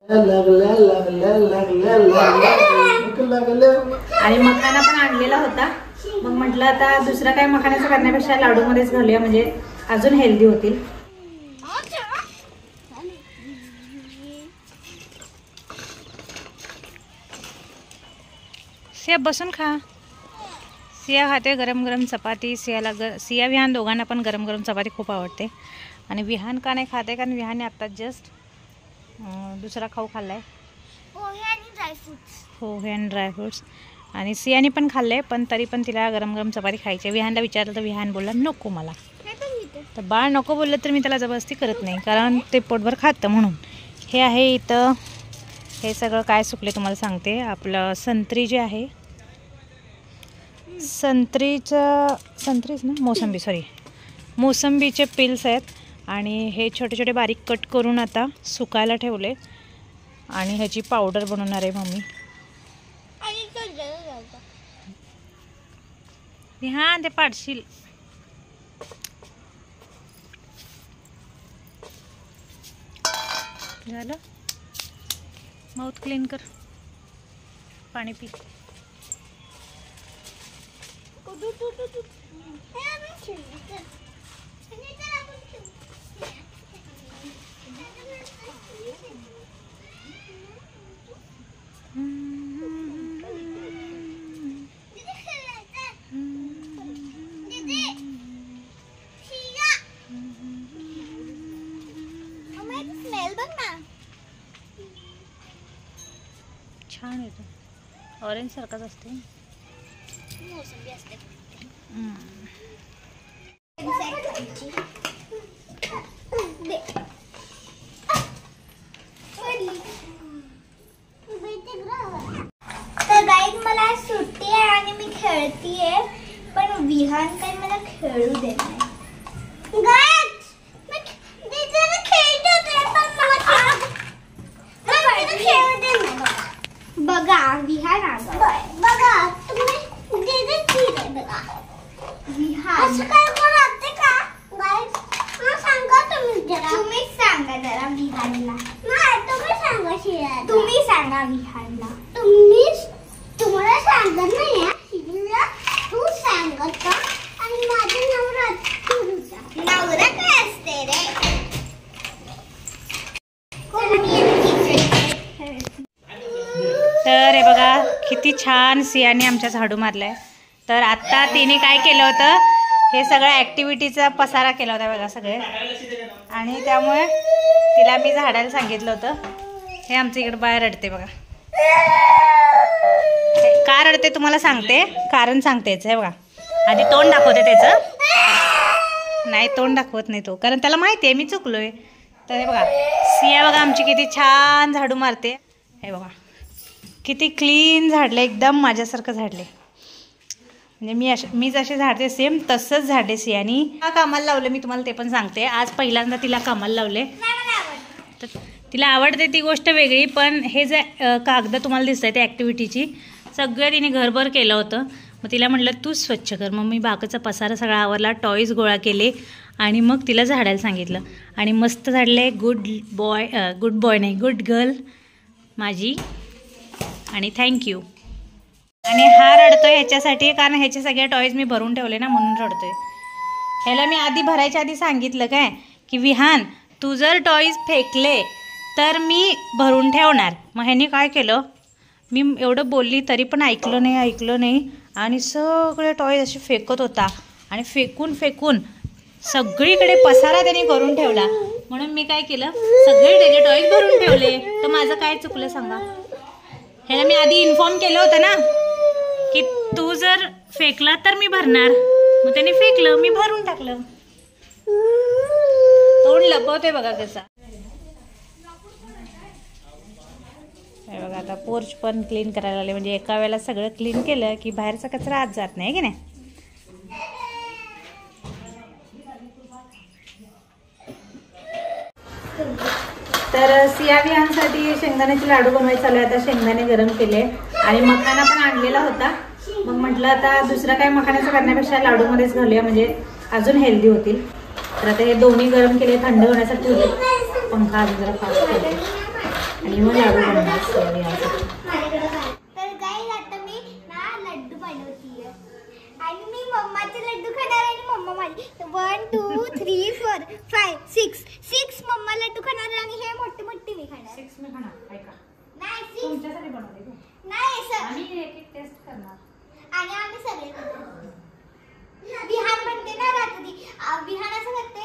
आणि मखाना पण आणलेला होता, मग म्हटलं आता दुसरा काय मखाण्याचं करण्यापेक्षा लाडू मध्येच घालूया, म्हणजे अजून हेल्दी होतील. सिया बसून खा. सिया खाते गरम गरम चपाती. सिया विहान दोघांना पण गरम गरम चपाती खूप आवडते. आणि विहान का नाही खाते, कारण विहानने आत्ताच जस्ट दुसरा खाऊ खाल्लाय, पोहे आणि ड्रायफ्रूट्स. आणि सियाने पण खाल्ले, पण तरी पण तिला गरम गरम चपाती खायची. विहानला विचारलं तर विहान बोलला नको मला. तर बाळ नको बोललं तर मी त्याला जबरदस्ती करत नाही, कारण ते पोटभर खातं म्हणून. हे आहे इथं, हे सगळं काय सुकले तुम्हाला सांगते. आपलं संत्री जे आहे, संत्रीच ना, मोसंबी, सॉरी, मोसंबीचे पिल्स आहेत. आणि हे छोटे छोटे बारीक कट करून आता सुकायला ठेवले. आणि ह्याची पावडर बनवणार आहे मम्मी. हा ते पाडशील. झालं, माउथ क्लीन कर, पाणी पी. छान येतो, ऑरेंज सारखाच असते. मोसंबी असते. तर गाईज मला सुट्टी आहे आणि मी खेळतीये, पण विहान काही मला खेळू देत नाही. बघा विहान बघा तुम्ही बघा विहान असं काय करते का गाईज? सांगा तुम्ही सांगा जरा विहानला. नाही तुम्ही सांगा शिरा. तुम्ही सांगा विहानला. तुम्हाला सांगत नाही शिरीला, तू सांगत का? आणि माझं नवरा काय असते रे? तर हे बघा किती छान सियाने आमच्या झाडू मारलाय. तर आत्ता तिने काय केलं होतं, हे सगळं ॲक्टिव्हिटीचा पसारा केला होता बघा सगळे. आणि त्यामुळे तिला मी झाडायला सांगितलं होतं. हे आमच्या इकडे बाहेर रडते बघा. का रडते तुम्हाला सांगते, कारण सांगतेच. हे बघा, आधी तोंड दाखवते त्याचं. नाही, तोंड दाखवत नाही तो, कारण त्याला माहिती आहे मी चुकलोय. तर हे बघा सिया बघा आमची किती छान झाडू मारते. हे बघा किती क्लीन झाडले, एकदम माझ्यासारखं झाडले. म्हणजे मी जसे झाडते सेम तसंच झाडले सियानी. कामाला लावलं मी तुम्हाला ते पण सांगते. आज पहिल्यांदा तिला कामाला लावले. तर तिला आवडते ती गोष्ट वेगळी, पण हे जे कागद तुम्हाला दिसत आहे ते ॲक्टिव्हिटीची सगळं तिने घरभर केलं होतं. मग तिला म्हटलं तूच स्वच्छ कर. मग मी बाकीचा पसारा सगळा आवरला, टॉईज गोळा केले आणि मग तिला झाडायला सांगितलं. आणि मस्त झाडले. गुड बॉय नाही, गुड गर्ल माझी. आणि थँक्यू. आणि हा रडतोय ह्याच्यासाठी, कारण ह्याचे सगळे टॉईज मी भरून ठेवले ना, म्हणून रडतोय. ह्याला मी आधी भरायच्या आधी सांगितलं काय की विहान तू जर टॉईज फेकले तर मी भरून ठेवणार. मग ह्याने काय केलं, मी एवढं बोलली तरी पण ऐकलं नाही. आणि सगळे टॉईज असे फेकत होता. आणि फेकून सगळीकडे पसारा त्याने करून ठेवला. म्हणून मी काय केलं, सगळे त्याचे टॉईज भरून ठेवले. तर माझं काय चुकलं सांगा. ह्याला मी आधी इन्फॉर्म केलं होतं ना की तू जर फेकला तर मी भरणार. मग त्याने फेकलं, मी भरून टाकलं. तोंड लपवते बघा कसा. हे बघा आता पोर्च पण क्लीन करायला लागले. म्हणजे एका वेळेला सगळं क्लीन केलं की बाहेरचा कचरा आत जात नाही की नाही. तर सिया विहानसाठी शेंगदाण्याचे लाडू बनवायचे चालू आहे. आता शेंगदाणे गरम केले आणि मखाना पण आणलेला होता. मग म्हटलं आता दुसरा काय मखाण्याचं करण्यापेक्षा लाडूमध्येच घालूया, म्हणजे अजून हेल्दी होतील. तर आता हे दोन्ही गरम केले, थंड होण्यासाठी ठेवले. पंखा अजून जरा फास्ट केले. आणि मग लाडू बनवणार विहानसाठी. तर गाईज आता मी ना लड्डू बनवतीये आणि मी मम्माचे लड्डू खाणार आणि मम्मा माझी 1 2 3 4 5 6 मम्मा लड्डू खाणार आणि हे मोठे मोठे मी खाणार. 6 मी खाणार. ऐका, नाही 6 तुमच्यासाठी बनवले तू. नाही सर आम्ही एक एक टेस्ट करणार. आणि आम्ही सगळे खाणार. विहान म्हणते ना रात्री विहान असं करते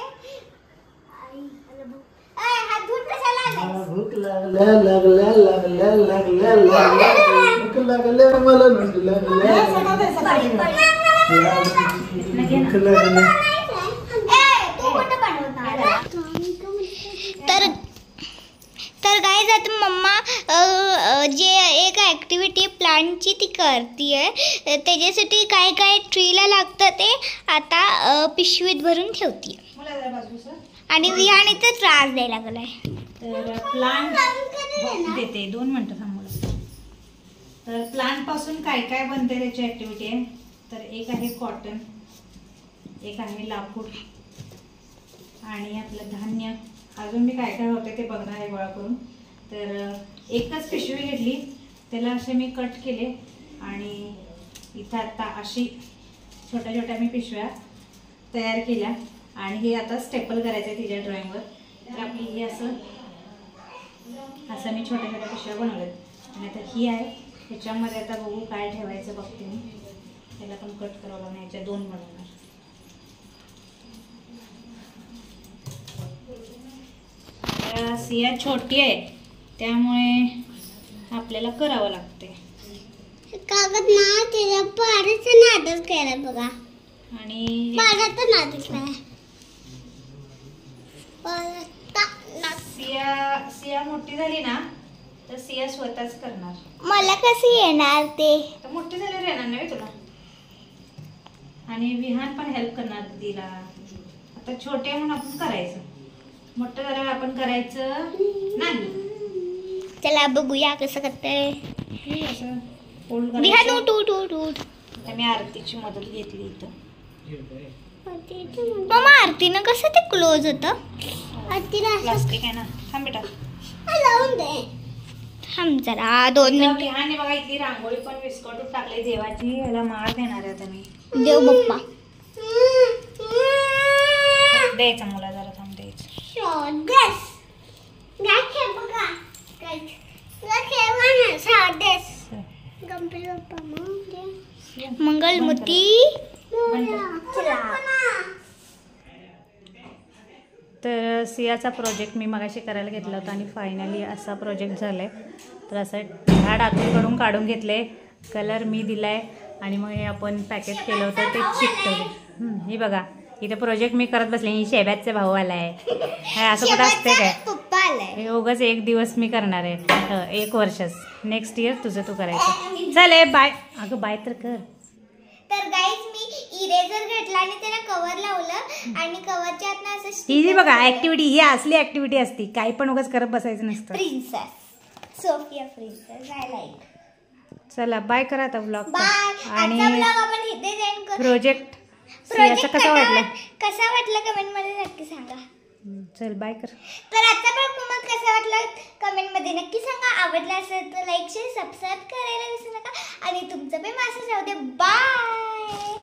आई आला भूक. हात धुवून कशाला आलाय? भूक लागल्या लागल्या लागल्या लागल्या लागल्या भूक लागल्या मला भूक लागल्या तू कुठं बनवणार? तर गाईज आता मम्मा जे एक ॲक्टिव्हिटी प्लांटची ती करतीये त्याच्यासाठी काय काय ट्रीला लागतं ते आता पिशवीत भरून ठेवतीये मला जरा बाजू सर. आणि विहान इथे त्रास द्यायला लागलाय. तर प्लांट देते 2 मिनिटं थांबवलं. तर प्लांट पासून काय काय बनते त्याची ऍक्टिव्हिटी आहे. तर एक आहे कॉटन, एक आहे लाकूड आणि आपलं धान्य. अजून मी काय काय होते ते बघणार आहे गोळा करून. तर एकच पिशवी घेतली, त्याला असे मी कट केले आणि इथं आता अशी छोट्या छोट्या मी पिशव्या तयार केल्या आणि हे आता स्टेपल करायचं आहे तिच्या ड्रॉइंगवर. तर आपली ही असं मी छोट्या छोट्या पिशव्या बनवल्यात आणि आता ही आहे. ह्याच्यामध्ये आता बघू काय ठेवायचं बघते मी. त्याला पण कट करावं लागणार. याच्या 2 बनवणार. सिया छोटी आहे त्यामुळे आपल्याला करावं लागते. कागद ना त्याला पाडाचं नादच केला बघा. आणि पाडाचं नादच केला. सिया मोठी झाली ना तर सिया स्वतःच करणार. मला कशी येणार ते? तर मोठी झाल्यावर येणार नाही तुला. आणि विहान पण हेल्प करणार तिला. आता छोटे म्हणून आपण करायचं, मोठं झाल्यावर आपण करायचं नाही. चला बघूया कसं करते. असं फोल्ड विहान करायचं. उठ उठ उठ उठ. आता मी आरतीची मदत घेतली इथं. मम्मा आरतीनं कसं ते क्लोज होतं? आरतीला प्लास्टिक आहे ना. थांब बेटा. लावून दे. थांब जरा 2 मिनिट. विहाने बघा इथली रांगोळी पण विस्कटून टाकली देवाची. याला माळ देणार आहे आता मी. देव बाप्पा द्यायचा मला जरा थांब द्यायचं. मंगलमूर्ती. तर सियाचा प्रोजेक्ट मी मगाशी करायला घेतला होता आणि फायनली असा प्रोजेक्ट झाला आहे. तर असं झाड आतूनकडून काढून घेतले, कलर मी दिला आहे आणि मग हे आपण पॅकेट केलं होतं ते चिकटवले. ही बघा इथे प्रोजेक्ट मी करत बसले. ही शेब्याचे भाऊ आला आहे. असं कुठं असते काय? पप्पा आलाय. हे उगाच 1 दिवस मी करणार आहे. 1 वर्षच. नेक्स्ट इयर तुझं तू करायचं. चले बाय. अगं बाय तर कर. तर गाईज मी इरेजर घेतला आणि त्याला कव्हर लावलं आणि कव्हरच्या आतनं असं ही जी बघा ऍक्टिव्हिटी, ही असली ऍक्टिव्हिटी असती. काही पण उगाच करत बसायचं नसतं. Princess Sofia princess I like. चला बाय करा आता व्लॉग. बाय. आणि आजचा व्लॉग आपण इथे एंड करू. प्रोजेक्ट सियाचा कसा वाटला? कसा वाटला कमेंट मध्ये नक्की सांगा. चल बाय कर. तर आजचा ब्लॉग तुम्हाला कसा वाटला कमेंट मध्ये नक्की सांगा. आवडला असेल तर लाईक शेअर सबस्क्राईब करायला विसरू नका आणि तुमचं पण मेसेज राहू दे. बाय.